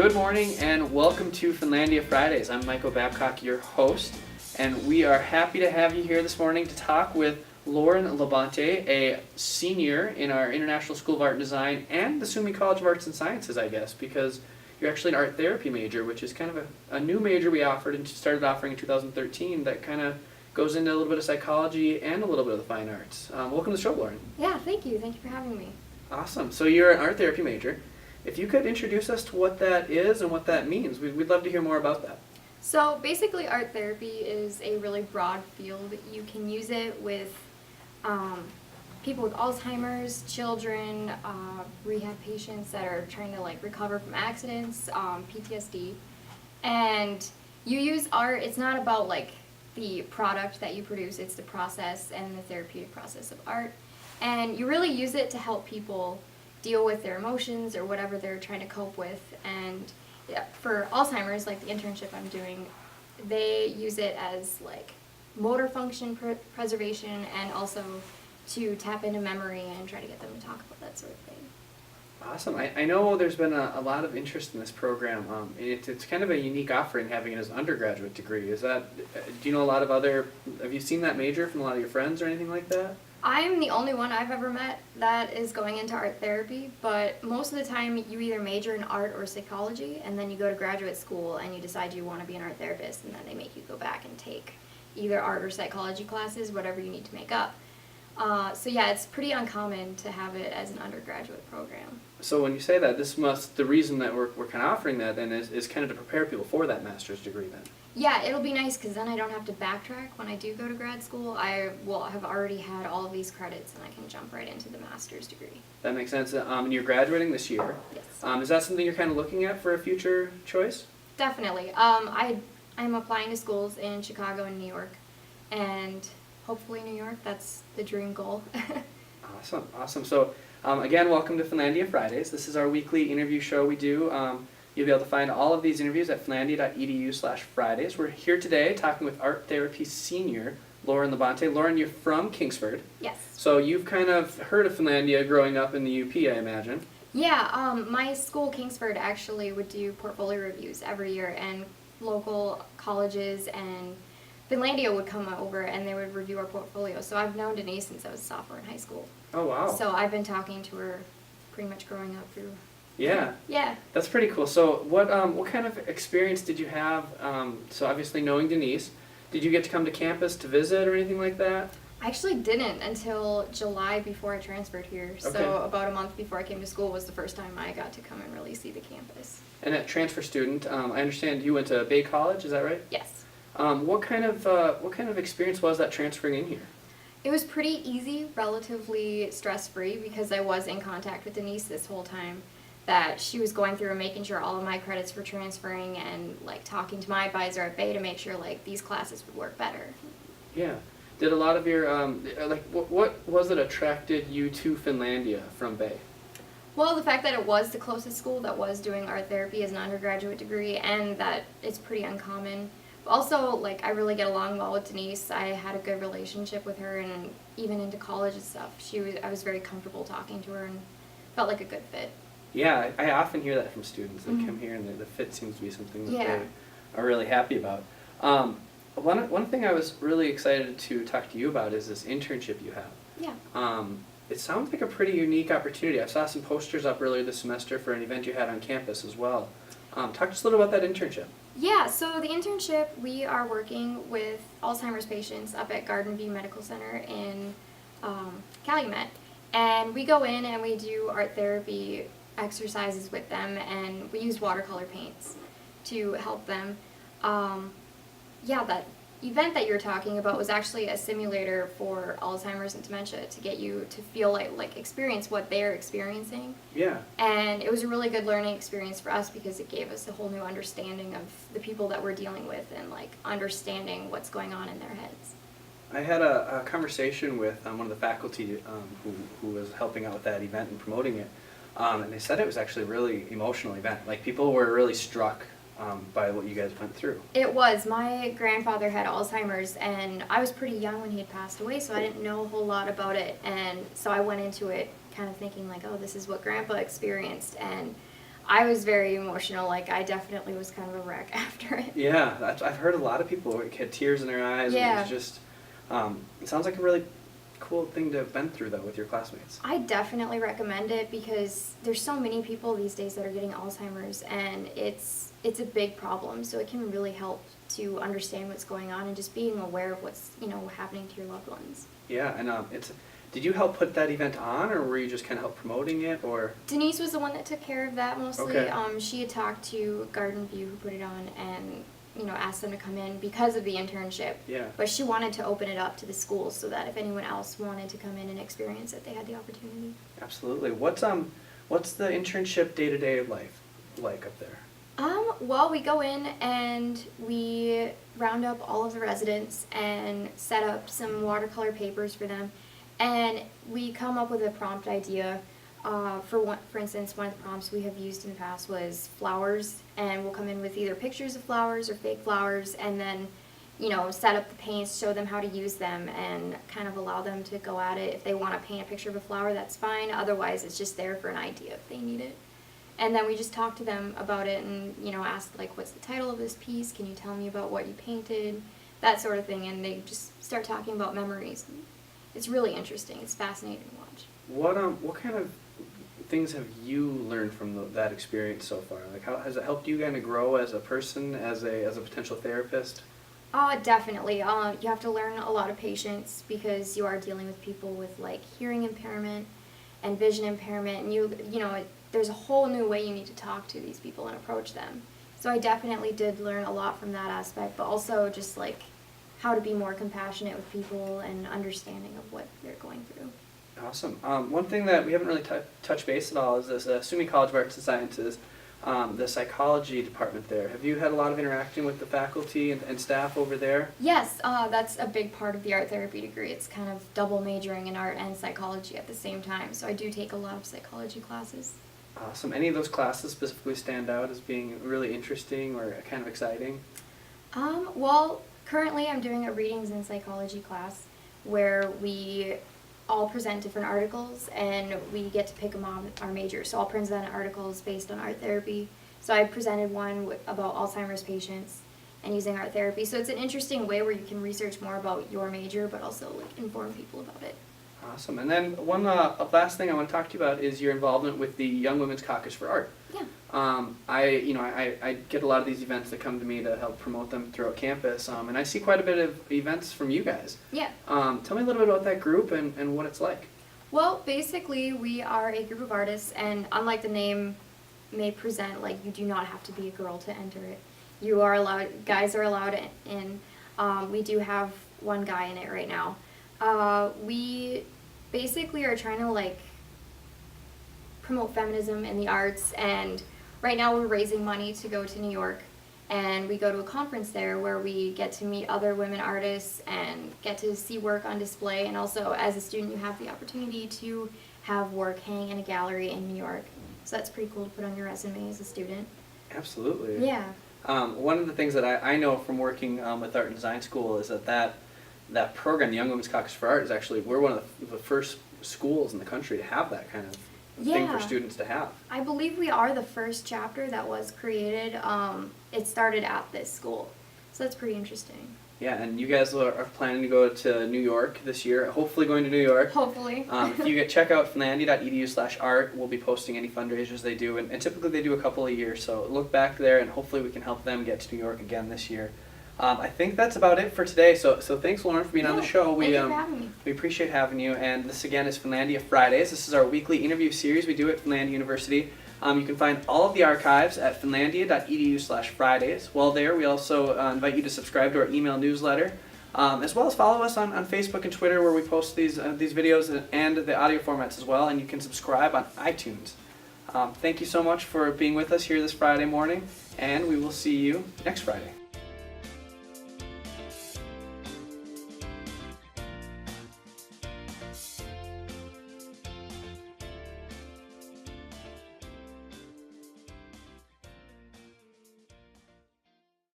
Good morning and welcome to Finlandia Fridays. I'm Michael Babcock, your host, and we are happy to have you here this morning to talk with Laurin Labonte, a senior in our International School of Art and Design and the SUNY College of Arts and Sciences, I guess, because you're actually an art therapy major, which is kind of a new major we offered and started offering in 2013 that kind of goes into a little bit of psychology and a little bit of the fine arts. Welcome to the show, Laurin. Yeah, thank you. Thank you for having me. Awesome. So you're an art therapy major. If you could introduce us to what that is and what that means, we'd love to hear more about that. So basically art therapy is a really broad field. You can use it with people with Alzheimer's, children, rehab patients that are trying to recover from accidents, PTSD. And you use art, it's not about the product that you produce, it's the process and the therapeutic process of art. And you really use it to help people deal with their emotions or whatever they're trying to cope with. And for Alzheimer's, like the internship I'm doing, they use it as motor function preservation and also to tap into memory and try to get them to talk about that sort of thing. Awesome. I know there's been a lot of interest in this program. It's kind of a unique offering having it as an undergraduate degree. Is that, do you know a lot of have you seen that major from a lot of your friends or anything like that? I'm the only one I've ever met that is going into art therapy, but most of the time you either major in art or psychology, and then you go to graduate school and you decide you want to be an art therapist, and then they make you go back and take either art or psychology classes, whatever you need to make up. So yeah, it's pretty uncommon to have it as an undergraduate program. So when you say that, the reason that we're kind of offering that then is kind of to prepare people for that master's degree then. Yeah, it'll be nice because then I don't have to backtrack when I do go to grad school. I will have already had all of these credits and I can jump right into the master's degree. That makes sense. And you're graduating this year. Yes. Is that something you're kind of looking at for a future choice? Definitely. I'm applying to schools in Chicago and New York, and hopefully New York. That's the dream goal. Awesome. So again, welcome to Finlandia Fridays. This is our weekly interview show we do. You'll be able to find all of these interviews at finlandia.edu/Fridays. We're here today talking with art therapy senior Laurin Labonte. Laurin, you're from Kingsford. Yes. So you've kind of heard of Finlandia growing up in the UP, I imagine. Yeah, my school, Kingsford, actually would do portfolio reviews every year, and local colleges and Finlandia would come over and they would review our portfolio. So I've known Denise since I was a sophomore in high school. Oh, wow. So I've been talking to her pretty much growing up through. Yeah. Yeah. That's pretty cool. So what kind of experience did you have? So obviously knowing Denise, did you get to come to campus to visit or anything like that? I actually didn't until July before I transferred here. Okay. So about a month before I came to school was the first time I got to come and really see the campus. And a transfer student, I understand you went to Bay College, is that right? Yes. What kind of experience was that transferring in here? It was pretty easy, relatively stress-free, because I was in contact with Denise this whole time, that she was going through and making sure all of my credits were transferring and talking to my advisor at Bay to make sure these classes would work better. Yeah. Did a lot of your what was it attracted you to Finlandia from Bay? Well, the fact that it was the closest school that was doing art therapy as an undergraduate degree, and that it's pretty uncommon. Also, I really get along well with Denise. I had a good relationship with her, and even into college and stuff, I was very comfortable talking to her and felt like a good fit. Yeah, I often hear that from students that come here, and the fit seems to be something that they are really happy about. One thing I was really excited to talk to you about is this internship you have. Yeah. It sounds like a pretty unique opportunity. I saw some posters up earlier this semester for an event you had on campus as well. Talk to us a little about that internship. Yeah, so the internship, we are working with Alzheimer's patients up at Garden View Medical Center in Calumet. And we go in and we do art therapy exercises with them, and we use watercolor paints to help them. That event that you're talking about was actually a simulator for Alzheimer's and dementia to get you to feel experience what they're experiencing. Yeah. And it was a really good learning experience for us because it gave us a whole new understanding of the people that we're dealing with and understanding what's going on in their heads. I had a conversation with one of the faculty who was helping out with that event and promoting it, and they said it was actually a really emotional event. People were really struck by what you guys went through. It was. My grandfather had Alzheimer's, and I was pretty young when he had passed away, so I didn't know a whole lot about it. And so I went into it kind of thinking oh, this is what Grandpa experienced. And I was very emotional. Like, I definitely was kind of a wreck after it. Yeah, I've heard a lot of people had tears in their eyes. Yeah. And it was just, it sounds like a really cool thing to have been through, though, with your classmates. I definitely recommend it because there's so many people these days that are getting Alzheimer's, and it's a big problem. So it can really help to understand what's going on and just being aware of what's, happening to your loved ones. Yeah, and did you help put that event on, or were you just kind of help promoting it, or? Denise was the one that took care of that mostly. Okay. She had talked to Garden View, who put it on, and asked them to come in because of the internship. Yeah. But she wanted to open it up to the schools so that if anyone else wanted to come in and experience it, they had the opportunity. Absolutely. What's the internship day-to-day life like up there? Well, we go in and we round up all of the residents and set up some watercolor papers for them, and we come up with a prompt idea. For instance, one of the prompts we have used in the past was flowers, and we'll come in with either pictures of flowers or fake flowers, and then, set up the paints, show them how to use them, and kind of allow them to go at it. If they want to paint a picture of a flower, that's fine. Otherwise, it's just there for an idea if they need it. And then we just talk to them about it and, ask, like, what's the title of this piece? Can you tell me about what you painted? That sort of thing. And they just start talking about memories. It's really interesting. It's fascinating to watch. What kind of things have you learned from that experience so far? Like, how has it helped you kind of grow as a person, as a potential therapist? Definitely. You have to learn a lot of patience because you are dealing with people with, like, hearing impairment and vision impairment, and there's a whole new way you need to talk to these people and approach them. So I definitely did learn a lot from that aspect, but also just, like, how to be more compassionate with people and understanding of what they're going through. Awesome. One thing that we haven't really touched base at all is this SUNY College of Arts and Sciences, the psychology department there. Have you had a lot of interaction with the faculty and staff over there? Yes, that's a big part of the art therapy degree. It's kind of double majoring in art and psychology at the same time, so I do take a lot of psychology classes. Awesome. Any of those classes specifically stand out as being really interesting or kind of exciting? Well, currently I'm doing a readings in psychology class where we all present different articles and we get to pick them on our major. So I'll present articles based on art therapy. So I presented one about Alzheimer's patients and using art therapy. So it's an interesting way where you can research more about your major but also, like, inform people about it. Awesome. And then one last thing I want to talk to you about is your involvement with the Young Women's Caucus for Art. Yeah. I get a lot of these events that come to me to help promote them throughout campus, and I see quite a bit of events from you guys. Yeah. Tell me a little bit about that group and what it's like. Well, basically, we are a group of artists, and unlike the name may present, like, you do not have to be a girl to enter it. You are allowed, guys are allowed in. We do have one guy in it right now. We basically are trying to, like, promote feminism in the arts, and right now we're raising money to go to New York, and we go to a conference there where we get to meet other women artists and get to see work on display, and also as a student you have the opportunity to have work hang in a gallery in New York. So that's pretty cool to put on your resume as a student. Absolutely. Yeah. One of the things that I know from working with Art and Design School is that program, the Young Women's Caucus for Art, is actually, we're one of the first schools in the country to have that kind of thing for students to have. I believe we are the first chapter that was created. It started at this school, so that's pretty interesting. Yeah, and you guys are planning to go to New York this year, hopefully going to New York. Hopefully. If you check out finlandia.edu/art, we'll be posting any fundraisers they do, and typically they do a couple a year, so look back there and hopefully we can help them get to New York again this year. I think that's about it for today, so thanks, Laurin, for being on the show. Thank you for having me. We appreciate having you, and this again is Finlandia Fridays. This is our weekly interview series we do at Finlandia University. You can find all of the archives at finlandia.edu/Fridays. While there, we also invite you to subscribe to our email newsletter, as well as follow us on Facebook and Twitter, where we post these videos and the audio formats as well, and you can subscribe on iTunes. Thank you so much for being with us here this Friday morning, and we will see you next Friday.